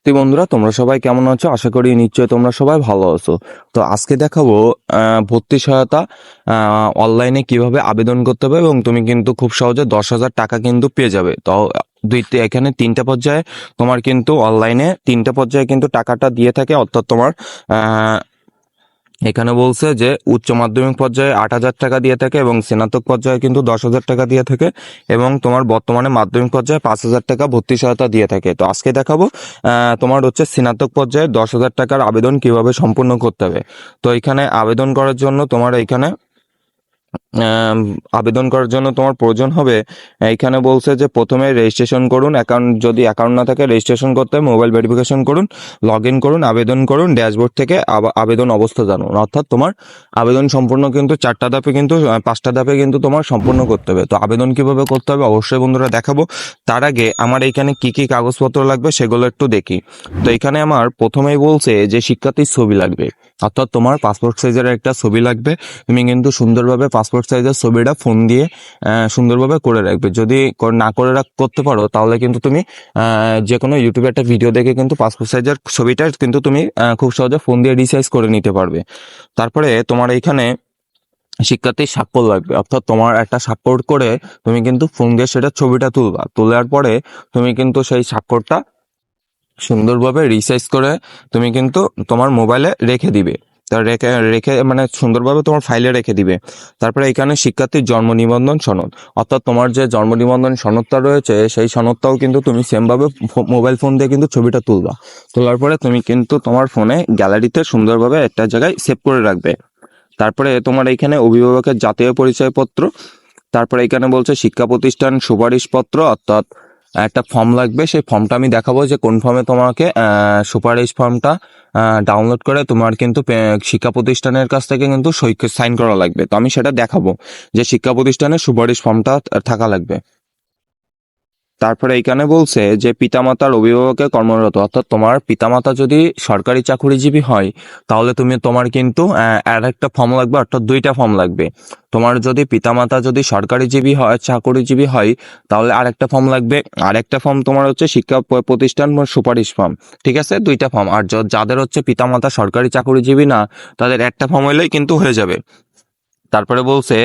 তো বন্ধুরা, তোমরা সবাই কেমন আছো? আশা করি নিশ্চয়ই তোমরা সবাই ভালো আছো। তো আজকে দেখাবো ভর্তি সহায়তা অনলাইনে কিভাবে আবেদন করতে হবে, এবং তুমি কিন্তু খুব সহজে 10,000 টাকা কিন্তু পেয়ে যাবে। তো এখানে তিনটা পর্যায়ে তোমার কিন্তু অনলাইনে তিনটা পর্যায়ে কিন্তু টাকাটা দিয়ে থাকে। অর্থাৎ তোমার এখানে বলছে যে উচ্চ মাধ্যমিক পর্যায়ে 8,000 টাকা দিয়ে থাকে, এবং স্নাতক পর্যায়ে কিন্তু 10,000 টাকা দিয়ে থাকে, এবং তোমার বর্তমানে মাধ্যমিক পর্যায়ে 5,000 টাকা ভর্তি সহায়তা দিয়ে থাকে। তো আজকে দেখাবো তোমার হচ্ছে স্নাতক পর্যায়ে 10,000 টাকার আবেদন কিভাবে সম্পূর্ণ করতে হবে। তো এখানে আবেদন করার জন্য তোমার এখানে আবেদন করার জন্য তোমার প্রয়োজন হবে, এইখানে বলছে যে প্রথমে রেজিস্ট্রেশন করুন। যদি অ্যাকাউন্ট না থাকে রেজিস্ট্রেশন করতে হবে, মোবাইল ভেরিফিকেশন করুন, লগ ইন করুন, আবেদন করুন, ড্যাশবোর্ড থেকে আবেদন অবস্থা জানুন। অর্থাৎ তোমার আবেদন সম্পূর্ণ কিন্তু 4টা ধাপে কিন্তু 5টা ধাপে কিন্তু তোমার সম্পূর্ণ করতে হবে। তো আবেদন কিভাবে করতে হবে অবশ্যই বন্ধুরা দেখাবো। তার আগে আমার এইখানে কি কি কাগজপত্র লাগবে সেগুলো একটু দেখি। তো এখানে আমার প্রথমেই বলছে যে শিক্ষার্থীর ছবি লাগবে, অর্থাৎ তোমার পাসপোর্ট সাইজের একটা ছবি লাগবে। তুমি কিন্তু সুন্দরভাবে পাসপোর্ট সাইজের ছবিটা ফোন দিয়ে সুন্দরভাবে করে রাখবে। যদি না করে করতে পারো তাহলে কিন্তু তুমি যে কোনো ইউটিউবে একটা ভিডিও দেখে কিন্তু পাসপোর্ট সাইজের ছবিটা কিন্তু তুমি খুব সহজে ফোন দিয়ে রিসাইজ করে নিতে পারবে। তারপরে তোমার এইখানে শিক্ষার্থীর স্বাক্ষর লাগবে, অর্থাৎ তোমার একটা স্বাক্ষর করে তুমি কিন্তু ফোন দিয়ে সেটা ছবিটা তুলবা। তোলার পরে তুমি কিন্তু সেই স্বাক্ষরটা সুন্দরভাবে রিসাইজ করে তুমি কিন্তু তোমার মোবাইলে রেখে দিবে। তা রেখে রেখে মানে সুন্দরভাবে তোমার ফাইলে রেখে দিবে। তারপরে এখানে শিক্ষার্থীর জন্ম নিবন্ধন সনদ, অর্থাৎ তোমার যে জন্ম নিবন্ধন সনদটা রয়েছে সেই সনদটাও কিন্তু তুমি সেমভাবে মোবাইল ফোন দিয়ে কিন্তু ছবিটা তুলবা। তোলার পরে তুমি কিন্তু তোমার ফোনে গ্যালারিতে সুন্দরভাবে একটা জায়গায় সেভ করে রাখবে। তারপরে তোমার এইখানে অভিভাবকের জাতীয় পরিচয়পত্র, তারপরে এখানে বলছে শিক্ষা প্রতিষ্ঠান সুপারিশপত্র, অর্থাৎ একটা ফর্ম লাগবে। সেই ফর্মটা আমি দেখাবো যে কোন ফর্মে তোমাকে সুপারিশ ফর্মটা ডাউনলোড করে তোমার কিন্তু শিক্ষা প্রতিষ্ঠানের কাছ থেকে কিন্তু সাইন করা লাগবে। তো আমি সেটা দেখাবো যে শিক্ষা প্রতিষ্ঠানের সুপারিশ ফর্মটা থাকা লাগবে। তারপরে এইখানে বলছে যে পিতামাতার অভিভাবকের কর্মরত, অর্থাৎ তোমার পিতামাতা যদি সরকারি চাকরিজীবী হয় তাহলে তোমার কিন্তু আর একটা ফর্ম লাগবে, অর্থাৎ 2টা ফর্ম লাগবে। তোমার যদি পিতামাতা যদি সরকারিজীবী হয়, চাকরিজীবী হয়, তাহলে আরেকটা ফর্ম লাগবে। আরেকটা ফর্ম তোমার হচ্ছে শিক্ষা প্রতিষ্ঠান সুপারিশ ফর্ম। ঠিক আছে, 2টা ফর্ম। আর যাদের হচ্ছে পিতামাতা সরকারি চাকরিজীবী না, তাদের একটা ফর্ম হলেই কিন্তু হয়ে যাবে। তারপরে বলছে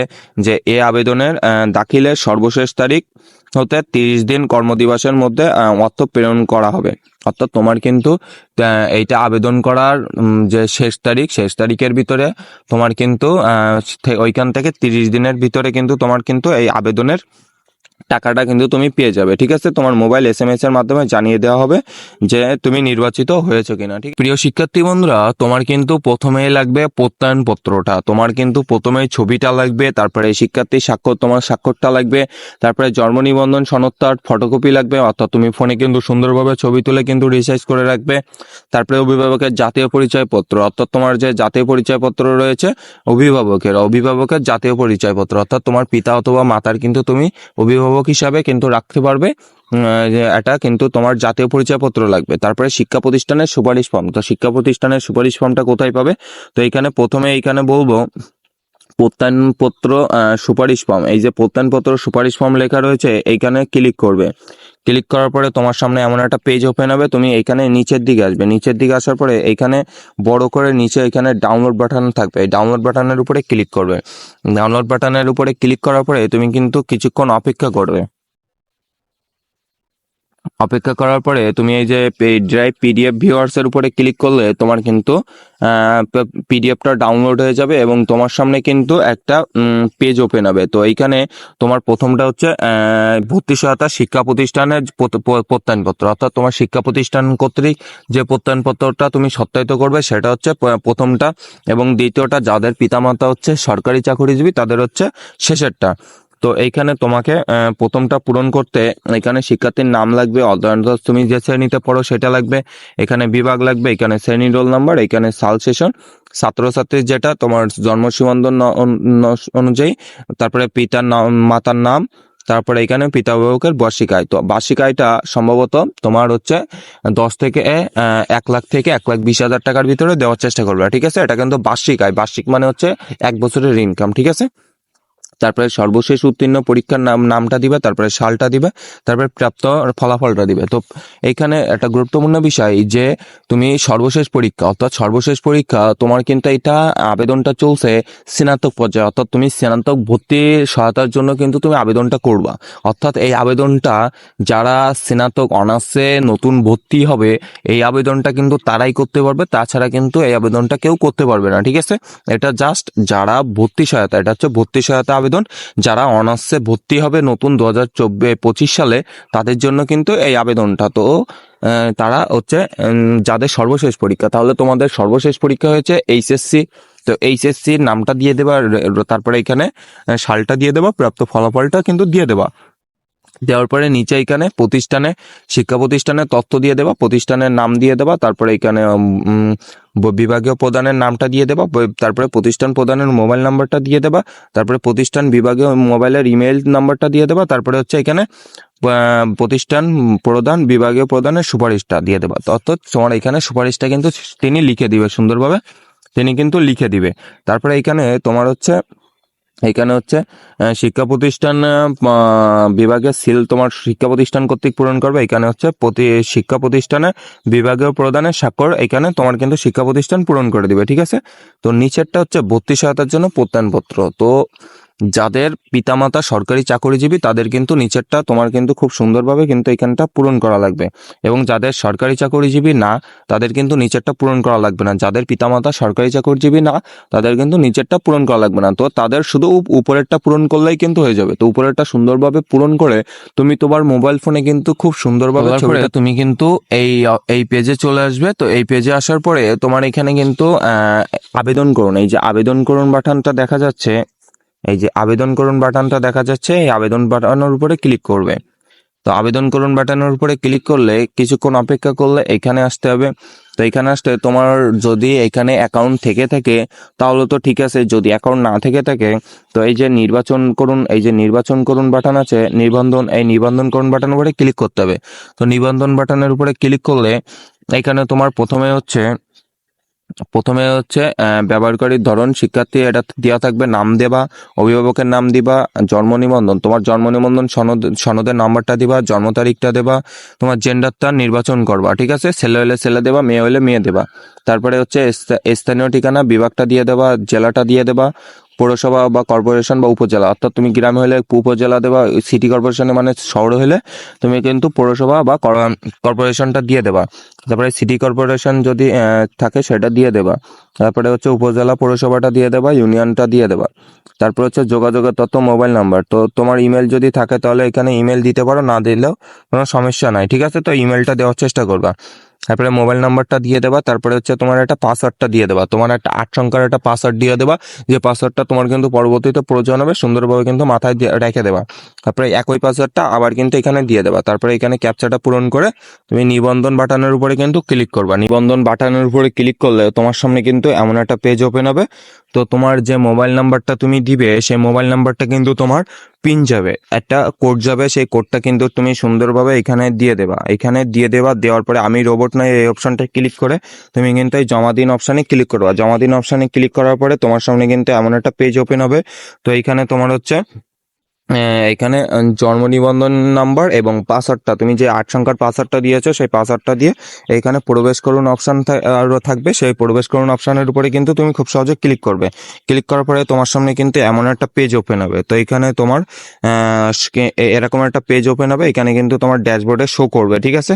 যে আবেদনের দাখিলের সর্বশেষ তারিখ হতে 30 দিন কর্মদিবসের মধ্যে অর্থ প্রেরণ করা হবে। অর্থাৎ তোমার কিন্তু এইটা আবেদন করার যে শেষ তারিখের ভিতরে তোমার কিন্তু ওইখান থেকে 30 দিনের ভিতরে কিন্তু তোমার কিন্তু এই আবেদনের টাকাটা কিন্তু তুমি পেয়ে যাবে। ঠিক আছে, তোমার মোবাইল SMS এর মাধ্যমে জানিয়ে দেওয়া হবে যে তুমি নির্বাচিত হয়েছো কিনা। ঠিক, প্রিয় শিক্ষার্থী বন্ধুরা, তোমার কিন্তু প্রথমেই লাগবে প্রত্যয়ন পত্রটা, তোমার কিন্তু প্রথমেই ছবিটা লাগবে, তারপরে শিক্ষার্থীর স্বাক্ষর, তোমার স্বাক্ষরটা লাগবে, তারপরে জন্ম নিবন্ধন সনদটার ফটোকপি লাগবে, অর্থাৎ তুমি ফোনে কিন্তু সুন্দরভাবে ছবি তুলে কিন্তু রিসাইজ করে রাখবে। তারপরে অভিভাবকের জাতীয় পরিচয়পত্র, অর্থাৎ তোমার যে জাতীয় পরিচয়পত্র রয়েছে অভিভাবকের জাতীয় পরিচয়পত্র, অর্থাৎ তোমার পিতা অথবা মাতার কিন্তু তুমি অভিভাবক হিসাবে কিন্তু রাখতে পারবে। এটা কিন্তু তোমার জাতীয় পরিচয়পত্র লাগবে। তারপরে শিক্ষা প্রতিষ্ঠানের সুপারিশ ফর্ম, তো শিক্ষা প্রতিষ্ঠানের সুপারিশ ফর্মটা কোথায় পাবে? তো এইখানে প্রথমে এইখানে বলবো প্রত্যয়নপত্র সুপারিশ ফর্ম। এই যে প্রত্যয়নপত্র সুপারিশ ফর্ম লেখা রয়েছে এইখানে ক্লিক করবে। ক্লিক করার পরে তোমার সামনে এমন একটা পেজ ওপেন হবে। তুমি এইখানে নিচের দিকে আসবে, নিচের দিকে আসার পরে এইখানে বড় করে নিচে এখানে ডাউনলোড বাটন থাকবে, এই ডাউনলোড বাটনের উপরে ক্লিক করবে। ডাউনলোড বাটনের উপরে ক্লিক করার পরে তুমি কিন্তু কিছুক্ষণ অপেক্ষা করবে। অপেক্ষা করার পরে তুমি এই যে ড্রাইভ PDF ভিউয়ার্স এর উপরে ক্লিক করলে তোমার কিন্তু PDFটা ডাউনলোড হয়ে যাবে, এবং তোমার সামনে কিন্তু একটা পেজ ওপেন হবে। তো এইখানে তোমার প্রথমটা হচ্ছে ভর্তি সহায়তা শিক্ষা প্রতিষ্ঠানের প্রত্যয়নপত্র, অর্থাৎ তোমার শিক্ষা প্রতিষ্ঠান কর্তৃক যে প্রত্যয়নপত্রটা তুমি সত্যায়িত করবে সেটা হচ্ছে প্রথমটা, এবং দ্বিতীয়টা যাদের পিতামাতা হচ্ছে সরকারি চাকরিজীবী তাদের হচ্ছে শেষেরটা। তো এইখানে তোমাকে প্রথমটা পূরণ করতে এখানে শিক্ষার্থীর নাম লাগবে, অধ্যয়নরত তুমি যে শ্রেণীতে পড়ো সেটা লাগবে, এখানে বিভাগ লাগবে, এখানে শ্রেণী রোল নাম্বার, এখানে সাল সেশন, ছাত্রছাত্রীর যেটা তোমার জন্ম নিবন্ধন অনুযায়ী, তারপরে পিতার নাম, মাতার নাম, তারপরে এখানে পিতা অভিভাবকের বার্ষিক আয়। তো বার্ষিক আয়টা সম্ভবত তোমার হচ্ছে 10 থেকে 1 লাখ থেকে 1,20,000 টাকার ভিতরে দেওয়ার চেষ্টা করবে। ঠিক আছে, এটা কিন্তু বার্ষিক আয়, বার্ষিক মানে হচ্ছে 1 বছরের ইনকাম। ঠিক আছে, তারপরে সর্বশেষ উত্তীর্ণ পরীক্ষার নামটা দিবে, তারপরে সালটা দিবে, তারপরে প্রাপ্ত ফলাফলটা দিবে। তো এখানে একটা গুরুত্বপূর্ণ বিষয় যে তুমি সর্বশেষ পরীক্ষা, অর্থাৎ সর্বশেষ পরীক্ষা তোমার কিন্তু এটা আবেদনটা চলছে স্নাতক পর্যায়ে, অর্থাৎ তুমি স্নাতক ভর্তি সহায়তার জন্য কিন্তু তুমি আবেদনটা করবা। অর্থাৎ এই আবেদনটা যারা স্নাতক অনার্সে নতুন ভর্তি হবে এই আবেদনটা কিন্তু তারাই করতে পারবে, তাছাড়া কিন্তু এই আবেদনটা কেউ করতে পারবে না। ঠিক আছে, এটা জাস্ট যারা ভর্তি সহায়তা, এটা হচ্ছে ভর্তি সহায়তা আবেদন, যারা অনার্সে ভর্তি হবে নতুন 2025 সালে তাদের জন্য কিন্তু এই আবেদনটা। তো তারা হচ্ছে যাদের সর্বশেষ পরীক্ষা, তাহলে তোমাদের সর্বশেষ পরীক্ষা হয়েছে এইচএসসি, তো এইচএসসির নামটা দিয়ে দেবা, তারপরে এখানে সালটা দিয়ে দেবা, প্রাপ্ত ফলাফলটা কিন্তু দিয়ে দেবা। দেওয়ার পরে নিচে এখানে প্রতিষ্ঠানে, শিক্ষা প্রতিষ্ঠানের তথ্য দিয়ে দেবা, প্রতিষ্ঠানের নাম দিয়ে দেবা, তারপরে এখানে বিভাগীয় প্রধানের নামটা দিয়ে দেবা, তারপরে প্রতিষ্ঠান প্রধানের মোবাইল নাম্বারটা দিয়ে দেবা, তারপরে প্রতিষ্ঠান বিভাগীয় মোবাইলের ইমেল নাম্বারটা দিয়ে দেবা, তারপরে হচ্ছে এখানে প্রতিষ্ঠান প্রধান বিভাগীয় প্রধানের সুপারিশটা দিয়ে দেবা। অর্থাৎ তোমার এখানে সুপারিশটা কিন্তু তিনি লিখে দিবে সুন্দরভাবে, তিনি কিন্তু লিখে দিবে। তারপরে এখানে হচ্ছে শিক্ষা প্রতিষ্ঠান বিভাগের সিল তোমার শিক্ষা প্রতিষ্ঠান কর্তৃক পূরণ করবে। এখানে হচ্ছে প্রতি শিক্ষা প্রতিষ্ঠানে বিভাগীয় প্রধানের স্বাক্ষর এখানে তোমার কিন্তু শিক্ষা প্রতিষ্ঠান পূরণ করে দিবে। ঠিক আছে, তো নিচেরটা হচ্ছে ভর্তি সহায়তার জন্য প্রত্যয়নপত্র। তো যাদের পিতামাতা সরকারি চাকরিজীবী তাদের কিন্তু নিচেরটা তোমার কিন্তু খুব সুন্দরভাবে কিন্তু এখানটা পূরণ করা লাগবে, এবং যাদের সরকারি চাকরিজীবী না তাদের কিন্তু নিচেরটা পূরণ করা লাগবে না। যাদের পিতামাতা সরকারি চাকরিজীবী না তাদের কিন্তু নিচেরটা পূরণ করা লাগবে না। তো তাদের শুধু উপরেরটা পূরণ করলেই কিন্তু হয়ে যাবে। তো উপরেরটা সুন্দরভাবে পূরণ করে তুমি তোমার মোবাইল ফোনে কিন্তু খুব সুন্দরভাবে ছবিটা তুমি কিন্তু এই পেজে চলে আসবে। তো এই পেজে আসার পরে তোমার এখানে কিন্তু আবেদন করুন, এই যে আবেদন করুন বাটনটা দেখা যাচ্ছে, এই যে আবেদন করুন বাটনটা দেখা যাচ্ছে, এই আবেদন বাটনের উপরে ক্লিক করবে। তো আবেদন করুন বাটনের উপরে ক্লিক করলে কিছুক্ষণ অপেক্ষা করলে এখানে আসতে হবে। তো এখানে আসতে তোমার যদি এখানে অ্যাকাউন্ট থেকে থাকে তাহলে তো ঠিক আছে, যদি অ্যাকাউন্ট না থেকে থাকে তো এই যে নির্বাচন করুন, এই যে নির্বাচন করুন বাটন আছে নিবন্ধন, এই নিবন্ধন করুন বাটনের উপরে ক্লিক করতে হবে। তো নিবন্ধন বাটনের উপরে ক্লিক করলে এখানে তোমার প্রথমে হচ্ছে ব্যবহারকারীর ধরন শিক্ষার্থী এটা দেওয়া থাকবে, নাম দেবা, অভিভাবকের নাম দিবা, জন্ম নিবন্ধন তোমার জন্ম নিবন্ধন সনদের নাম্বারটা দিবা, জন্ম তারিখটা দেবা, তোমার জেন্ডারটা নির্বাচন করবা। ঠিক আছে, ছেলে হলে ছেলে দেবা, মেয়ে হলে মেয়ে দেবা। তারপরে হচ্ছে স্থানীয় ঠিকানা বিভাগটা দিয়ে দেবা, জেলাটা দিয়ে দেবা, পৌরসভা বা কর্পোরেশন বা উপজেলা, অর্থাৎ তুমি গ্রামে হলে উপজেলা দেবা, সিটি কর্পোরেশনে মানে শহর হলে তুমি কিন্তু পৌরসভা বা কর্পোরেশনটা দিয়ে দেবা। তারপরে সিটি কর্পোরেশন যদি থাকে সেটা দিয়ে দেবা। তারপরে হচ্ছে উপজেলা পৌরসভাটা দিয়ে দেবা, ইউনিয়নটা দিয়ে দেবা। তারপর হচ্ছে যোগাযোগের তথ্য মোবাইল নাম্বার, তো তোমার ইমেল যদি থাকে তাহলে এখানে ইমেল দিতে পারো, না দিলেও কোনো সমস্যা নাই। ঠিক আছে, তো ইমেলটা দেওয়ার চেষ্টা করবা। তারপরে মোবাইল নাম্বারটা দিয়ে দেবা, তারপরে হচ্ছে তোমার একটা পাসওয়ার্ডটা দিয়ে দেবা, তোমার একটা 8 সংখ্যার একটা পাসওয়ার্ড দিয়ে দেবা, যে পাসওয়ার্ডটা তোমার কিন্তু পরবর্তীতে প্রয়োজন হবে, সুন্দরভাবে কিন্তু মাথায় রেখে দেবা। তারপরে একই পাসওয়ার্ডটা আবার কিন্তু এখানে দিয়ে দেবা। তারপরে এখানে ক্যাপচাটা পূরণ করে তুমি নিবন্ধন বাটনের উপরে কিন্তু ক্লিক করবা। নিবন্ধন বাটনের উপরে ক্লিক করলে তোমার সামনে কিন্তু এমন একটা পেজ ওপেন হবে। তো তোমার যে মোবাইল নাম্বারটা তুমি দিবে সেই মোবাইল নাম্বারটা কিন্তু তোমার পিন যাবে, একটা কোড যাবে, সেই কোডটা কিন্তু তুমি সুন্দরভাবে এখানে দিয়ে দেবা। এখানে দিয়ে দেবা, দেওয়ার পরে আমি রোবট নয় এই অপশনটা ক্লিক করে তুমি কিন্তু এই জমা দিন অপশানে ক্লিক করবা। জমা দিন অপশানে ক্লিক করার পরে তোমার সামনে কিন্তু এমন একটা পেজ ওপেন হবে। তো এইখানে তোমার হচ্ছে এখানে জন্ম নিবন্ধন নাম্বার এবং পাসওয়ার্ডটা তুমি যে 8 সংখ্যার পাসওয়ার্ডটা দিয়েছো সেই পাসওয়ার্ডটা দিয়ে এখানে প্রবেশ করুন অপশান থাকবে, সেই প্রবেশ করুন অপশানের উপরে কিন্তু তুমি খুব সহজে ক্লিক করবে। ক্লিক করার পরে তোমার সামনে কিন্তু এমন একটা পেজ ওপেন হবে। তো এখানে তোমার এরকম একটা পেজ ওপেন হবে, এখানে কিন্তু তোমার ড্যাশবোর্ডে শো করবে। ঠিক আছে,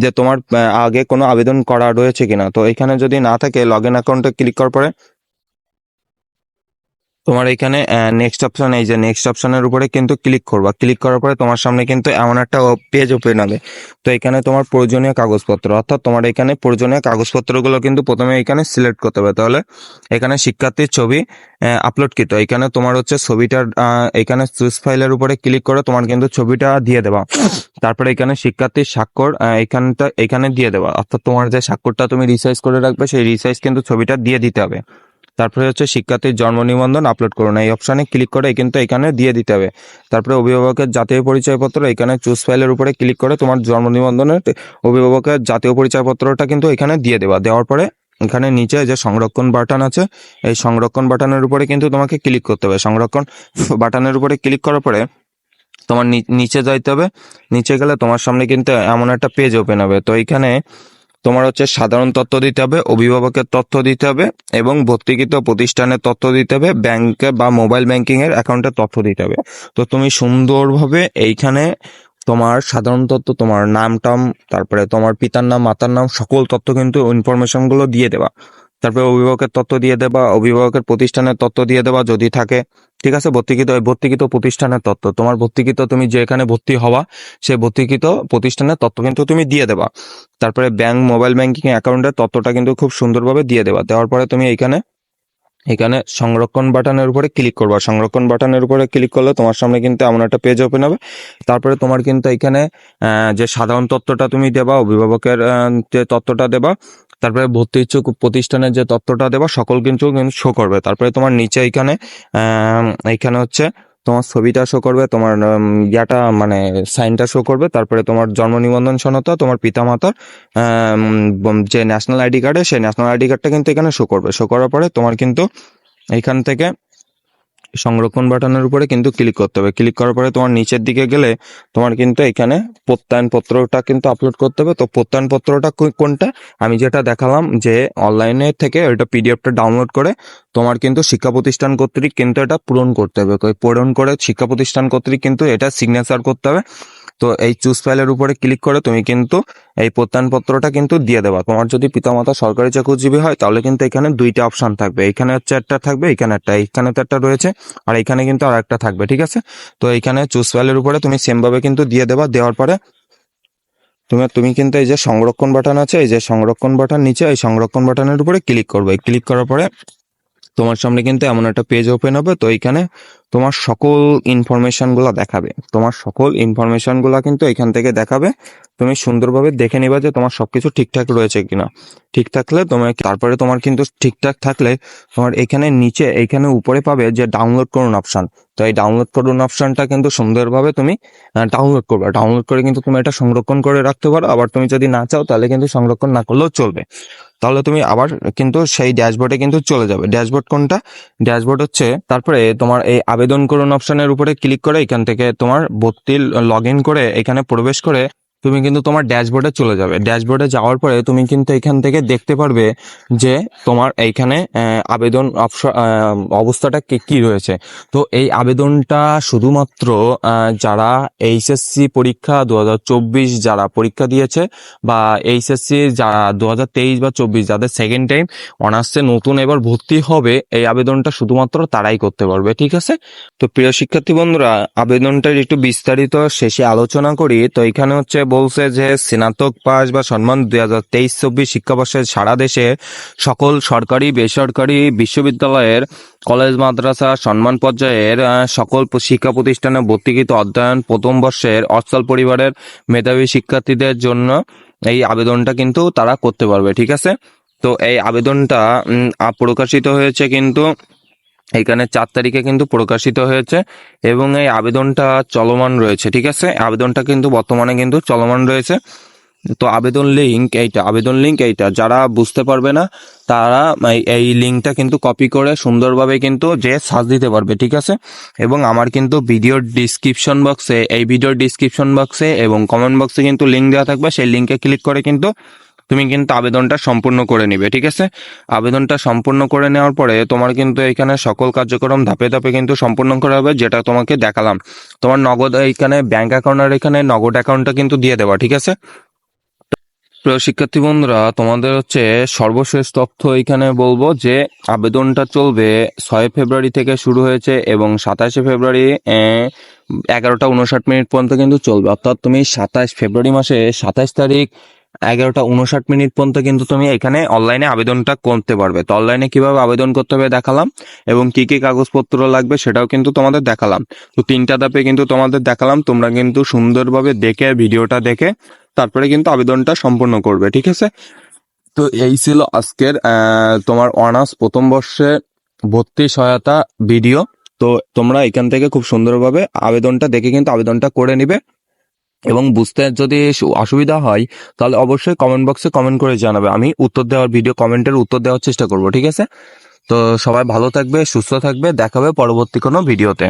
যে তোমার আগে কোনো আবেদন করা রয়েছে কিনা। তো এখানে যদি না থাকে লগ ইন অ্যাকাউন্টে ক্লিক করার পরে তোমার এখানে নেক্সট অপশন, এই যে নেক্সট অপশনের উপরে কিন্তু ক্লিক করবা। ক্লিক করার পরে তোমার সামনে কিন্তু এমন একটা পেজ ওপেন হবে। তো এখানে তোমার প্রয়োজনীয় কাগজপত্র, অর্থাৎ তোমার এখানে প্রয়োজনীয় কাগজপত্রগুলো কিন্তু প্রথমে এখানে সিলেক্ট করতে হবে। তাহলে এখানে শিক্ষার্থীর ছবি আপলোডকৃত, এখানে তোমার হচ্ছে ছবিটার এখানে চুজ ফাইলের উপরে ক্লিক করে তোমার কিন্তু ছবিটা দিয়ে দেবা। তারপরে এখানে শিক্ষার্থীর স্বাক্ষর এখানে দিয়ে দেবা, অর্থাৎ তোমার যে স্বাক্ষরটা তুমি রিসাইজ করে রাখবে সেই রিসাইজ কিন্তু ছবিটা দিয়ে দিতে হবে। তারপরে হচ্ছে শিক্ষার্থীর জন্ম নিবন্ধন আপলোড করুন, এই অপশানে ক্লিক করে কিন্তু এখানে দিয়ে দিতে হবে। তারপরে অভিভাবকের জাতীয় পরিচয়পত্র, এখানে চুজ ফাইলের উপরে ক্লিক করে তোমার জন্ম নিবন্ধনের অভিভাবকের জাতীয় পরিচয়পত্রটা কিন্তু এখানে দিয়ে দেওয়া। দেওয়ার পরে এখানে নিচে যে সংরক্ষণ বাটন আছে, এই সংরক্ষণ বাটনের উপরে কিন্তু তোমাকে ক্লিক করতে হবে। সংরক্ষণ বাটনের উপরে ক্লিক করার পরে তোমার নিচে যাইতে হবে। নিচে গেলে তোমার সামনে কিন্তু এমন একটা পেজ ওপেন হবে। তো এইখানে তোমার হচ্ছে সাধারণ তথ্য দিতে হবে, অভিভাবকের তথ্য দিতে হবে এবং ভর্তিকৃত প্রতিষ্ঠানের তথ্য দিতে হবে, ব্যাংকে বা মোবাইল ব্যাংকিং এর অ্যাকাউন্টের তথ্য দিতে হবে। তো তুমি সুন্দরভাবে এইখানে তোমার সাধারণ তথ্য, তোমার নাম টাম, তারপরে তোমার পিতার নাম, মাতার নাম, সকল তথ্য কিন্তু ইনফরমেশন গুলো দিয়ে দেবা। তারপরে অভিভাবকের তথ্য দিয়ে দেবা, অভিভাবকের প্রতিষ্ঠানের তথ্য দিয়ে দেবা যদি থাকে, ঠিক আছে। ভর্তিকৃত প্রতিষ্ঠানের তথ্য, তোমার ভর্তিকৃত তুমি যেখানে ভর্তি হওয়া সে ভর্তিকৃত প্রতিষ্ঠানের তথ্য কিন্তু তুমি দিয়ে দেবা। তারপরে ব্যাংক, মোবাইল ব্যাংকিং অ্যাকাউন্টের তথ্যটা কিন্তু খুব সুন্দরভাবে দিয়ে দেবা। দেওয়ার পরে তুমি এখানে সংরক্ষণ বাটনের উপরে ক্লিক করবা। সংরক্ষণ বাটনের উপরে ক্লিক করলে তোমার সামনে কিন্তু এমন একটা পেজ ওপেন হবে। তারপরে তোমার কিন্তু এখানে যে সাধারণ তথ্যটা তুমি দেবা, অভিভাবকের যে তথ্যটা দেবা, তারপরে ভর্তি ইচ্ছুক প্রতিষ্ঠানের যে তথ্যটা দেবা, সকল কিন্তু শো করবে। তারপরে তোমার নিচে এইখানে হচ্ছে তোমার ছবিটা শো করবে, তোমার ইয়াটা মানে সাইনটা শো করবে। তারপরে তোমার জন্ম নিবন্ধন সনদটা, তোমার পিতামাতার যে ন্যাশনাল আইডি কার্ডে সেই ন্যাশনাল আইডি কার্ডটা কিন্তু এখানে শো করবে। শো করার পরে তোমার কিন্তু এইখান থেকে সংরক্ষণ বাটনের উপরে কিন্তু ক্লিক করতে হবে। ক্লিক করার পরে তোমার নিচের দিকে গেলে তোমার কিন্তু এখানে প্রত্যয়নপত্রটা কিন্তু আপলোড করতে হবে। তো প্রত্যয়নপত্রটা কোনটা, আমি যেটা দেখালাম যে অনলাইনে থেকে ওইটা পিডিএফটা ডাউনলোড করে তোমার কিন্তু শিক্ষা প্রতিষ্ঠান কর্তৃক কিন্তু এটা পূরণ করতে হবে। পূরণ করে শিক্ষা প্রতিষ্ঠান কর্তৃক কিন্তু এটা সিগনেচার করতে হবে। তো এই চুজ ফাইলের উপরে ক্লিক করে তুমি কিন্তু এই প্রত্যয়নপত্রটা কিন্তু দিয়ে দেবা। তোমার যদি পিতামাতা সরকারি চাকরিজীবী হয় তাহলে কিন্তু এখানে দুইটা অপশন থাকবে, এখানে হচ্ছে একটা থাকবে, এখানে তো একটা রয়েছে, আর এখানে কিন্তু আর একটা থাকবে, ঠিক আছে। তো এইখানে চুজ ফাইলের উপরে তুমি সেম ভাবে কিন্তু দিয়ে দেবা। দেওয়ার পরে তুমি কিন্তু এই যে সংরক্ষণ বাটন আছে, এই যে সংরক্ষণ বাটন নিচে, এই সংরক্ষণ বাটনের উপরে ক্লিক করবে। ক্লিক করার পরে তোমার সামনে কিন্তু এমন একটা পেজ ওপেন হবে। তো এইখানে তোমার সকল ইনফরমেশন গুলা দেখাবে, তোমার সকল ইনফরমেশন গুলা কিন্তু এখান থেকে দেখাবে। তুমি সুন্দরভাবে দেখে নিবা যে তোমার সবকিছু ঠিকঠাক রয়েছে কিনা। ঠিক থাকলে তারপরে তোমার কিন্তু ঠিকঠাক থাকলে তোমার এইখানে উপরে পাবে যে ডাউনলোড করুন অপশন। তো এই ডাউনলোড করুন অপশনটা কিন্তু সুন্দরভাবে তুমি ডাউনলোড করবে। ডাউনলোড করে কিন্তু তুমি এটা সংরক্ষণ করে রাখতে পারো। আবার তুমি যদি না চাও তাহলে কিন্তু সংরক্ষণ না করলেও চলবে। তাহলে তুমি আবার কিন্তু সেই ড্যাশবোর্ডে কিন্তু চলে যাবে। ড্যাশবোর্ড কোনটা, ড্যাশবোর্ড হচ্ছে তারপরে তোমার এই আবেদন করুন অপশনের উপরে ক্লিক করে এখান থেকে তোমার ভর্তি লগ ইন করে এখানে প্রবেশ করে তুমি কিন্তু তোমার ড্যাশবোর্ডে চলে যাবে। ড্যাশবোর্ডে যাওয়ার পরে তুমি কিন্তু এখান থেকে দেখতে পারবে যে তোমার এইখানে আবেদন অবস্থাটা কি রয়েছে। তো এই আবেদনটা শুধুমাত্র যারা এইচএসসি পরীক্ষা 2024 যারা পরীক্ষা দিয়েছে বা এইচএসসি যারা 2023 বা 24 যাদের সেকেন্ড টাইম অনার্সে নতুন এবার ভর্তি হবে, এই আবেদনটা শুধুমাত্র তারাই করতে পারবে, ঠিক আছে। তো প্রিয় শিক্ষার্থী বন্ধুরা, আবেদনটার একটু বিস্তারিত শেষে আলোচনা করি। তো এখানে হচ্ছে বলছে যে স্নাতক পাস বা সম্মান 2023-24 শিক্ষাবর্ষে সারা দেশে সকল সরকারি বেসরকারি বিশ্ববিদ্যালয়ের কলেজ মাদ্রাসা সম্মান পর্যায়ের সকল শিক্ষা প্রতিষ্ঠানে ভর্তিকৃত অধ্যয়ন প্রথম বর্ষের অচল পরিবারের মেধাবী শিক্ষার্থীদের জন্য এই আবেদনটা কিন্তু তারা করতে পারবে, ঠিক আছে। তো এই আবেদনটা প্রকাশিত হয়েছে কিন্তু এখানে 4 তারিখে কিন্তু প্রকাশিত হয়েছে এবং এই আবেদনটা চলমান রয়েছে, ঠিক আছে। আবেদনটা কিন্তু বর্তমানে কিন্তু চলমান রয়েছে। তো আবেদন লিঙ্ক এইটা যারা বুঝতে পারবে না তারা এই লিঙ্কটা কিন্তু কপি করে সুন্দরভাবে কিন্তু যে সার্চ দিতে পারবে, ঠিক আছে। এবং আমার কিন্তু ভিডিওর ডিসক্রিপশন বক্সে এবং কমেন্ট বক্সে কিন্তু লিঙ্ক দেওয়া থাকবে। সেই লিঙ্কে ক্লিক করে কিন্তু তুমি কিন্তু আবেদনটা সম্পূর্ণ করে নিবে, ঠিক আছে। আবেদনটা সম্পূর্ণ করে নেওয়ার পরে তোমার কিন্তু এখানে সকল কার্যক্রম ধাপে ধাপে কিন্তু সম্পূর্ণ করা হবে, যেটা তোমাকে দেখালাম। তোমার নগদ এখানে ব্যাংক অ্যাকাউন্ট আর এখানে নগদ অ্যাকাউন্টটা কিন্তু দিয়ে দেবা, ঠিক আছে। প্রিয় শিক্ষার্থী বন্ধুরা, তোমাদের হচ্ছে সর্বশেষ তথ্য এখানে বলবো যে আবেদনটা চলবে 6 ফেব্রুয়ারি থেকে শুরু হয়েছে এবং 27 ফেব্রুয়ারি 11টা 59 মিনিট পর্যন্ত কিন্তু চলবে। অর্থাৎ তুমি 27 ফেব্রুয়ারি মাসে 27 তারিখ 11টা 59 মিনিট পর্যন্ত কিন্তু তুমি এখানে অনলাইনে আবেদনটা করতে পারবে। তো অনলাইনে কিভাবে আবেদন করতে হবে দেখালাম এবং কি কি কাগজপত্র লাগবে সেটাও কিন্তু তোমাদের দেখালাম। তো 3টা ধাপে কিন্তু তোমাদের দেখালাম, তোমরা কিন্তু সুন্দরভাবে দেখে ভিডিওটা দেখে তারপরে কিন্তু আবেদনটা সম্পূর্ণ করবে, ঠিক আছে। তো এই ছিল আজকের তোমার অনার্স প্রথম বর্ষে ভর্তি সহায়তা ভিডিও। তো তোমরা এখান থেকে খুব সুন্দরভাবে আবেদনটা দেখে কিন্তু আবেদনটা করে নিবে। এবং বুঝতে যদি অসুবিধা হয় তাহলে অবশ্যই কমেন্ট বক্সে কমেন্ট করে জানাবে, আমি উত্তর দেওয়ার কমেন্টের উত্তর দেওয়ার চেষ্টা করব, ঠিক আছে? তো সবাই ভালো থাকবে, সুস্থ থাকবে, দেখা হবে পরবর্তী কোনো ভিডিওতে।